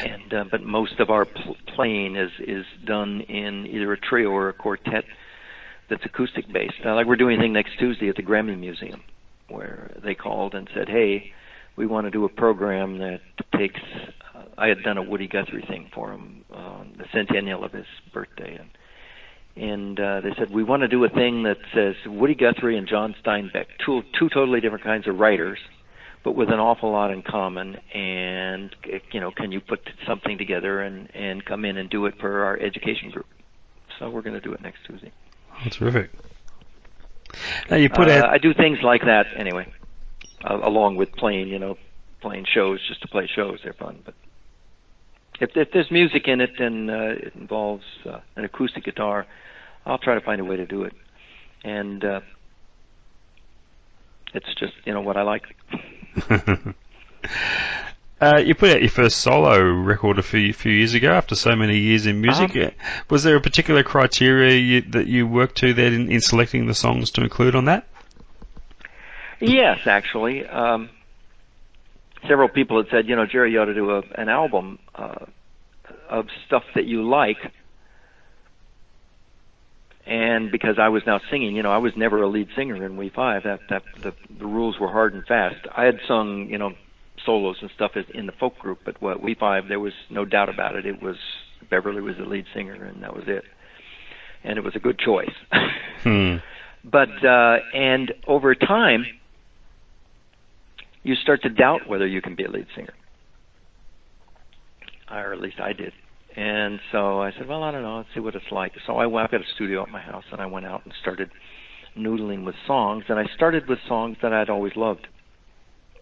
And but most of our playing is done in either a trio or a quartet that's acoustic based. Like we're doing a thing next Tuesday at the Grammy Museum, where they called and said, "Hey, we want to do a program that takes." I had done a Woody Guthrie thing for him on the centennial of his birthday, and they said, "We want to do a thing that says Woody Guthrie and John Steinbeck, two totally different kinds of writers, but with an awful lot in common. And can you put something together and come in and do it for our education group?" So we're going to do it next Tuesday.
That's terrific. Now you put out...
I do things like that anyway, along with playing shows just to play shows. They're fun, but if there's music in it and it involves an acoustic guitar, I'll try to find a way to do it. And it's just what I like.
You put out your first solo record a few years ago after so many years in music. Was there a particular criteria that you worked to there in selecting the songs to include on that?
Yes, actually. Several people had said, Jerry, you ought to do an album of stuff that you like. And because I was now singing, I was never a lead singer in We5. The rules were hard and fast. I had sung, solos and stuff in the folk group, but We5, there was no doubt about it. It was Beverly was the lead singer, and that was it. And it was a good choice. But and over time, you start to doubt whether you can be a lead singer, or at least I did. And so I said, well, I don't know, let's see what it's like. So I've got a studio at my house, and I went out and started noodling with songs. And I started with songs that I'd always loved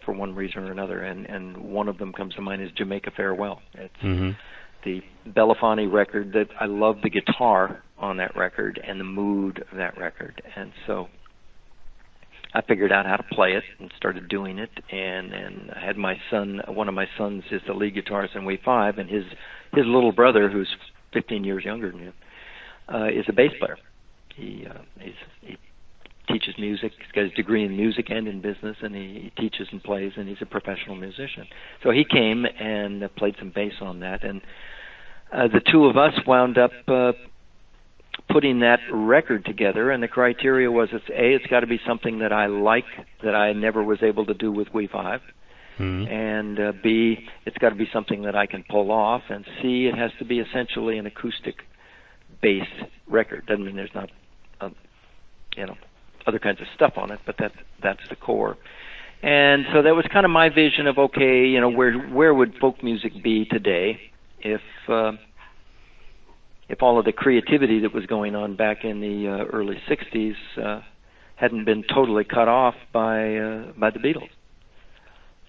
for one reason or another. And one of them comes to mind is Jamaica Farewell. It's the Belafonte record that I love the guitar on that record and the mood of that record. And so I figured out how to play it and started doing it. And I had my son, one of my sons is the lead guitarist in We5, and his little brother, who's 15 years younger than him, is a bass player. He teaches music. He's got his degree in music and in business, and he teaches and plays, and he's a professional musician. So he came and played some bass on that, and the two of us wound up putting that record together, and the criteria was, it's got to be something that I like, that I never was able to do with We5, and B, it's got to be something that I can pull off, and C, it has to be essentially an acoustic-based record. Doesn't mean there's not, other kinds of stuff on it, but that's the core. And so that was kind of my vision of, okay, where would folk music be today? if all of the creativity that was going on back in the early '60s hadn't been totally cut off by the Beatles.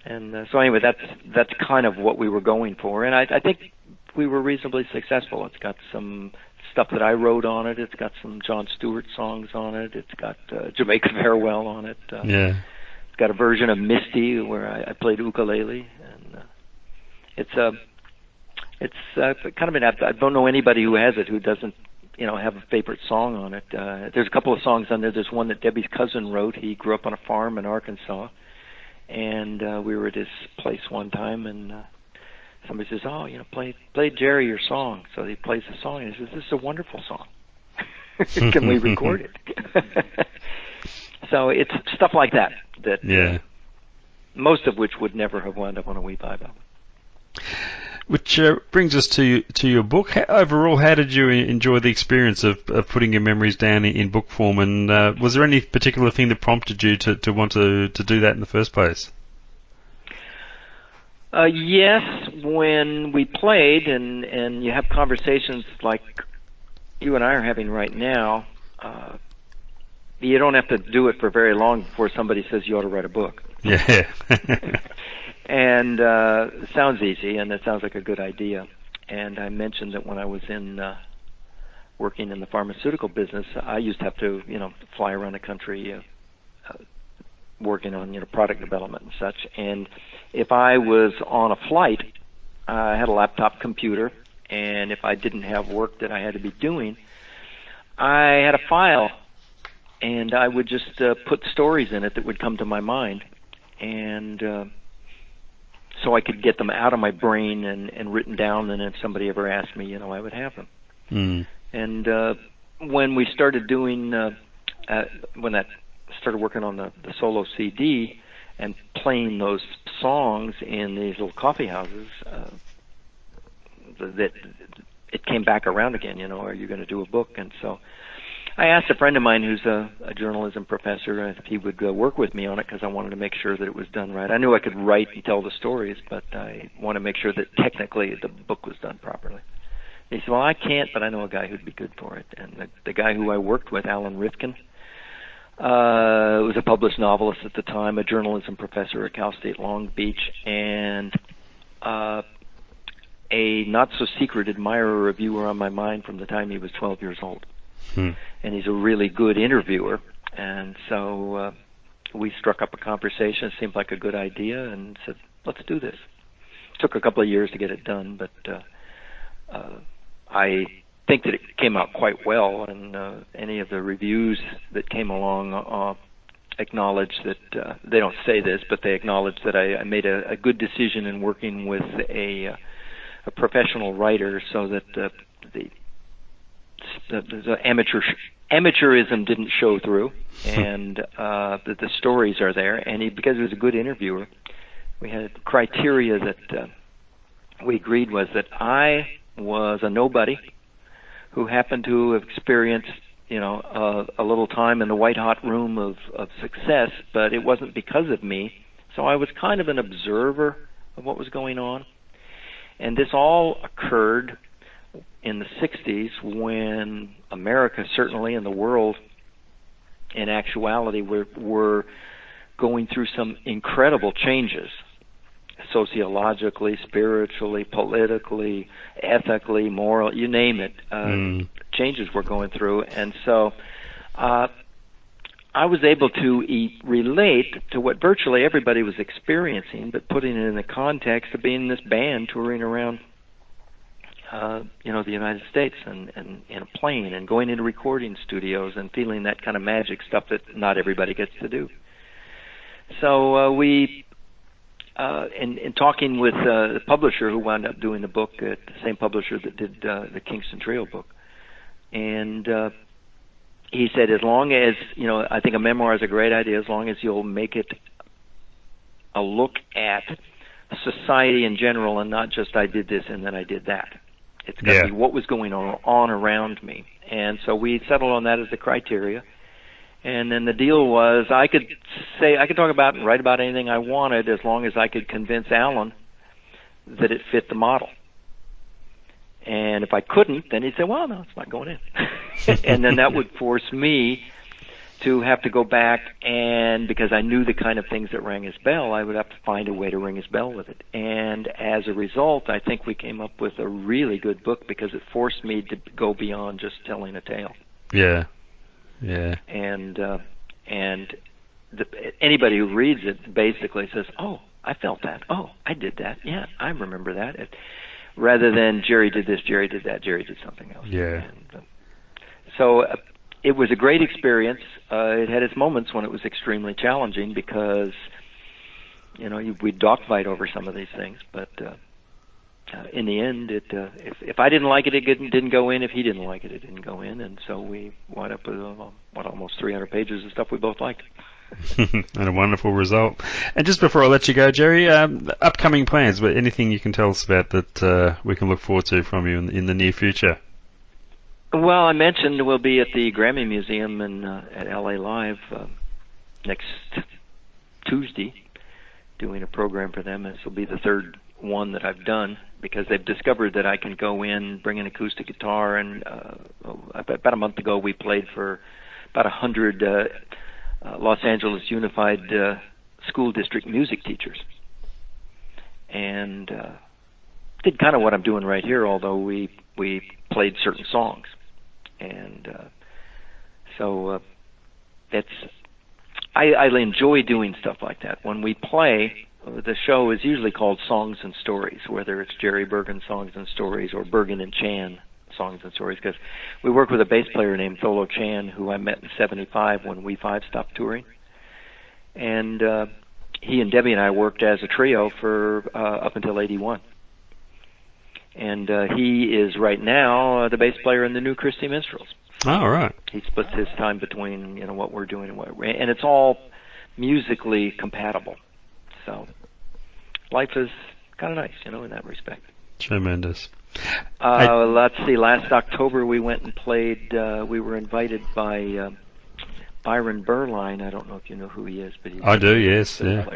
And so anyway, that's kind of what we were going for, and I think we were reasonably successful. It's got some stuff that I wrote on it. It's got some Jon Stewart songs on it. It's got Jamaica Farewell on it.
Yeah.
It's got a version of Misty where I played ukulele, and it's kind of an. I don't know anybody who has it who doesn't, have a favorite song on it. There's a couple of songs on there. There's one that Debbie's cousin wrote. He grew up on a farm in Arkansas, and we were at his place one time, and somebody says, "Oh, play Jerry your song." So he plays the song, and he says, "This is a wonderful song. Can we record it?" So it's stuff like that
yeah.
Most of which would never have wound up on a Wee 5 album.
Which brings us to your book. Overall, how did you enjoy the experience of putting your memories down in book form? And was there any particular thing that prompted you to want to do that in the first place?
Yes, when we played and you have conversations like you and I are having right now, you don't have to do it for very long before somebody says you ought to write a book.
Yeah.
And it sounds easy, and it sounds like a good idea. And I mentioned that when I was working in the pharmaceutical business, I used to have to, fly around the country working on, product development and such. And if I was on a flight, I had a laptop computer, and if I didn't have work that I had to be doing, I had a file, and I would just put stories in it that would come to my mind. And so I could get them out of my brain and written down, and if somebody ever asked me, I would have them.
Mm.
And when we started doing, when I started working on the solo CD and playing those songs in these little coffee houses, that it came back around again, are you going to do a book? And so I asked a friend of mine who's a journalism professor if he would work with me on it, because I wanted to make sure that it was done right. I knew I could write and tell the stories, but I want to make sure that technically the book was done properly. He said, "Well, I can't, but I know a guy who'd be good for it." And the guy who I worked with, Alan Rifkin, was a published novelist at the time, a journalism professor at Cal State Long Beach, and a not-so-secret admirer reviewer on my mind from the time he was 12 years old. And he's a really good interviewer, and so we struck up a conversation. It seemed like a good idea, and said, "Let's do this." It took a couple of years to get it done, but I think that it came out quite well, and any of the reviews that came along acknowledge that they don't say this, but they acknowledge that I made a good decision in working with a professional writer, so that the amateurism didn't show through, and that the stories are there. And because he was a good interviewer, we had criteria that we agreed was that I was a nobody who happened to have experienced, a little time in the white-hot room of success, but it wasn't because of me. So I was kind of an observer of what was going on. And this all occurred in the 60s, when America, certainly in the world, in actuality, were going through some incredible changes, sociologically, spiritually, politically, ethically, moral, you name it. Changes we're going through. And so I was able to relate to what virtually everybody was experiencing, but putting it in the context of being in this band touring around the United States, and in a plane, and going into recording studios and feeling that kind of magic stuff that not everybody gets to do. So we, in talking with the publisher who wound up doing the book, the same publisher that did the Kingston Trio book, and he said, as long as, I think a memoir is a great idea, as long as you'll make it a look at society in general, and not just I did this and then I did that. It's got to be what was going on around me. And so we settled on that as the criteria. And then the deal was I could talk about and write about anything I wanted, as long as I could convince Alan that it fit the model. And if I couldn't, then he'd say, well, no, it's not going in. And then that would force me to have to go back, and because I knew the kind of things that rang his bell, I would have to find a way to ring his bell with it. And as a result, I think we came up with a really good book because it forced me to go beyond just telling a tale.
Yeah, yeah.
And anybody who reads it basically says, oh, I felt that. Oh, I did that. Yeah, I remember that. Rather than Jerry did this, Jerry did that, Jerry did something else.
Yeah.
And, so it was a great experience. It had its moments when it was extremely challenging because, we'd dogfight over some of these things. But in the end, if I didn't like it, it didn't go in. If he didn't like it, it didn't go in. And so we wound up with almost 300 pages of stuff we both liked.
And a wonderful result. And just before I let you go, Jerry, upcoming plans, anything you can tell us about that we can look forward to from you in the near future?
Well, I mentioned we'll be at the Grammy Museum at LA Live next Tuesday doing a program for them. This will be the third one that I've done because they've discovered that I can go in, bring an acoustic guitar, and about a month ago we played for about 100 Los Angeles Unified School District music teachers. And did kind of what I'm doing right here, although we played certain songs. And so I enjoy doing stuff like that. When we play, the show is usually called Songs and Stories, whether it's Jerry Burgan Songs and Stories or Burgan and Chan Songs and Stories, because we work with a bass player named Tholo Chan, who I met in '75 when We Five stopped touring. And he and Debbie and I worked as a trio for up until '81. And he is right now the bass player in the new Christie Minstrels.
Oh, right.
He splits his time between what we're doing and it's all musically compatible. So life is kind of nice, in that respect.
Tremendous.
Let's see. Last October we went and played. We were invited by Byron Berline. I don't know if you know who he is, but
I do. Yes. Yeah.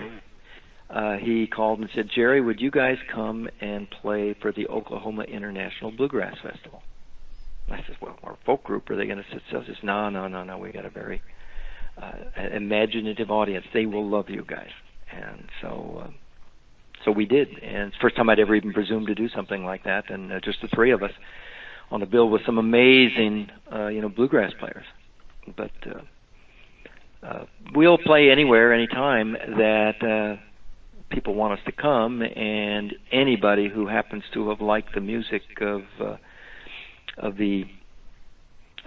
He called and said, Jerry, would you guys come and play for the Oklahoma International Bluegrass Festival? I said, well, our folk group, are they going to sit still? He says, no. We got a very imaginative audience. They will love you guys. And so we did. And it's the first time I'd ever even presumed to do something like that. And just the three of us on the bill with some amazing, bluegrass players. But we'll play anywhere, anytime that people want us to come, and anybody who happens to have liked the music of the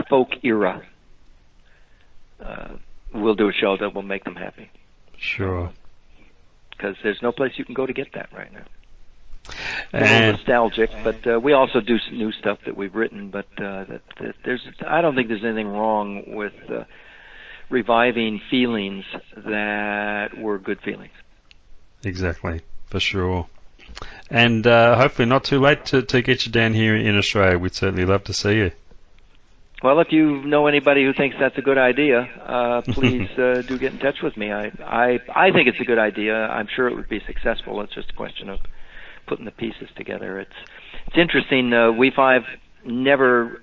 folk era, we'll do a show that will make them happy.
Sure.
Because there's no place you can go to get that right now.
And
a little nostalgic, but we also do some new stuff that we've written. But I don't think there's anything wrong with reviving feelings that were good feelings.
Exactly, for sure. And hopefully not too late to get you down here in Australia. We'd certainly love to see you.
Well, if you know anybody who thinks that's a good idea, please do get in touch with me. I think it's a good idea. I'm sure it would be successful. It's just a question of putting the pieces together. It's interesting. We Five never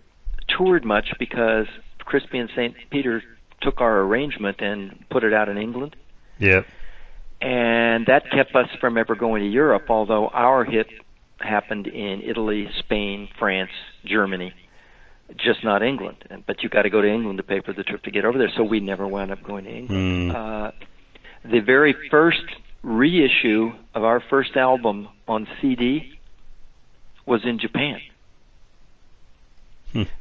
toured much because Crispy and St. Peter took our arrangement and put it out in England.
Yeah.
And that kept us from ever going to Europe, although our hit happened in Italy, Spain, France, Germany, just not England. But you got to go to England to pay for the trip to get over there, so we never wound up going to England. The very first reissue of our first album on CD was in Japan,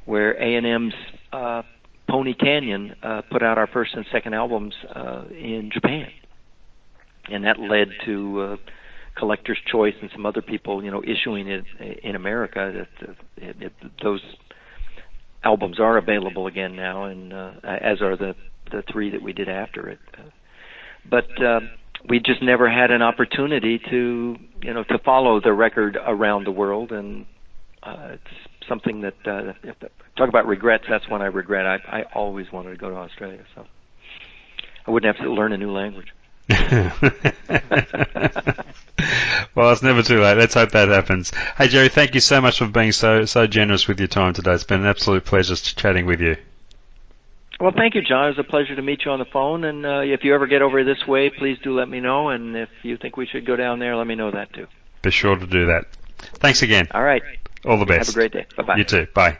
where A&M's Pony Canyon put out our first and second albums in Japan. And that led to Collector's Choice and some other people, issuing it in America. Those albums are available again now, and as are the three that we did after it. But we just never had an opportunity to follow the record around the world, and it's something that if talk about regrets. That's one I regret. I always wanted to go to Australia, so I wouldn't have to learn a new language.
Well, it's never too late. Let's hope that happens. Hey, Jerry, thank you so much for being so generous with your time today. It's been an absolute pleasure chatting with you.
Well, thank you, John. It was a pleasure to meet you on the phone. And if you ever get over this way, please do let me know. And if you think we should go down there, let me know that too.
Be sure to do that. Thanks again.
All right.
All the best.
Have a great day. Bye-bye.
You too. Bye.